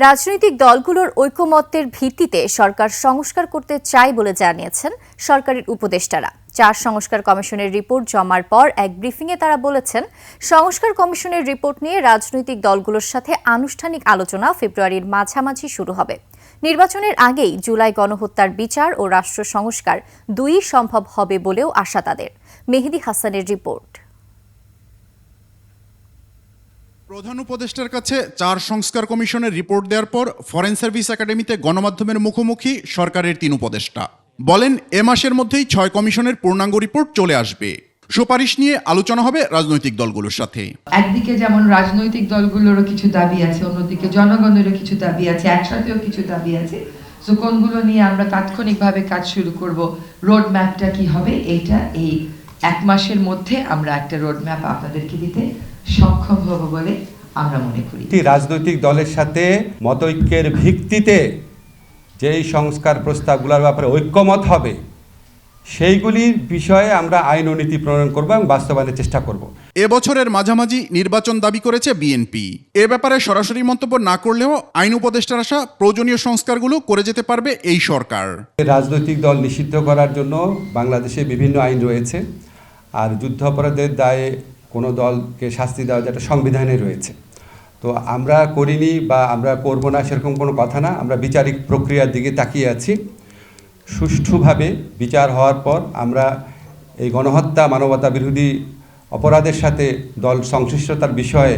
রাজনৈতিক দলগুলোর ঐকমত্যের ভিত্তিতে সরকার সংস্কার করতে চায় বলে জানিয়েছেন সরকারের উপদেষ্টারা। 4 সংস্কার কমিশনের রিপোর্ট জমার পর এক ব্রিফিংয়ে তারা বলেছেন, সংস্কার কমিশনের রিপোর্ট নিয়ে রাজনৈতিক দলগুলোর সাথে আনুষ্ঠানিক আলোচনা ফেব্রুয়ারির মাঝামাঝি শুরু হবে। নির্বাচনের আগেই জুলাই গণহত্যার বিচার ও রাষ্ট্র সংস্কার দুই সম্ভব হবে বলেও আশা তাদের। মেহেদী হাসানের রিপোর্ট। প্রধান উপদেষ্টার কাছে 4 সংস্কার কমিশনের রিপোর্ট দেওয়ার পর ফরেন সার্ভিস একাডেমিতে গণমাধ্যমের মুখোমুখি সরকারের 3 উপদেষ্টা বলেন, এ মাসের মধ্যেই 6 কমিশনের পূর্ণাঙ্গ রিপোর্ট চলে আসবে। সুপারিশ নিয়ে আলোচনা হবে রাজনৈতিক দলগুলোর সাথে। একদিকে যেমন রাজনৈতিক দলগুলোরও কিছু দাবি আছে, অন্যদিকে জনগণেরও কিছু দাবি আছে, একসাথেও কিছু দাবি আছে। তো কোনগুলো নিয়ে আমরা তাৎক্ষণিকভাবে কাজ শুরু করব, রোড ম্যাপটা কি হবে, এইটা এই 1 মাসের মধ্যে আমরা একটা রোড ম্যাপ আপনাদেরকে দিতে সক্ষম হব বলে আমরা মনে করি। রাজনৈতিক দলের সাথে মতৈক্যের ভিত্তিতে যেই সংস্কার প্রস্তাবগুলোর ব্যাপারে ঐক্যমত হবে, সেইগুলির বিষয়ে আমরা আইন ও নীতি প্রণয়ন করব এবং বাস্তবায়নের চেষ্টা করব। এবছরের মাঝামাঝি নির্বাচন দাবি করেছে বিএনপি। এ ব্যাপারে সরাসরি মন্তব্য না করলেও আইন উপদেষ্টার আশা প্রয়োজনীয় সংস্কারগুলো করে যেতে পারবে এই সরকার। রাজনৈতিক দল নিষিদ্ধ করার জন্য বাংলাদেশে বিভিন্ন আইন রয়েছে, আর যুদ্ধাপরাধের দায়ে কোনো দলকে শাস্তি দেওয়া যেটা সংবিধানে রয়েছে। তো আমরা করিনি বা আমরা করব না সেরকম কোনো কথা না। আমরা বিচারিক প্রক্রিয়ার দিকে তাকিয়ে আছি। সুষ্ঠুভাবে বিচার হওয়ার পর আমরা এই গণহত্যা, মানবতা বিরোধী অপরাধের সাথে দল সংশ্লিষ্টতার বিষয়ে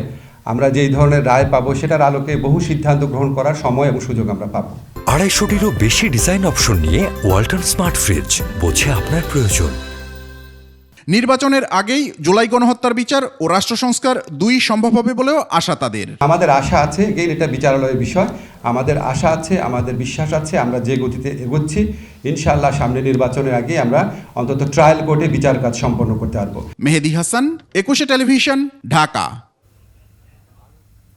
আমরা যেই ধরনের রায় পাবো, সেটার আলোকে বহু সিদ্ধান্ত গ্রহণ করার সময় এবং সুযোগ আমরা পাবো। 250-টিরও বেশি ডিজাইন অপশন নিয়ে ওয়ালটন স্মার্ট ফ্রিজ, বোঝে আপনার প্রয়োজন। নির্বাচনের আগেই জুলাই গণহত্যার বিচার ও রাষ্ট্র সংস্কার দুই সম্ভব হবে বলেও আশা তাদের। আমাদের আশা আছে, এটা বিচারালয়ের বিষয়। আমাদের আশা আছে, আমাদের বিশ্বাস আছে, আমরা যে গতিতে এগোচ্ছি ইনশাআল্লাহ সামনে নির্বাচনের আগে আমরা অন্তত ট্রায়াল কোর্টে বিচার কাজ সম্পন্ন করতে পারবো। মেহেদী হাসান, 21 টেলিভিশন, ঢাকা।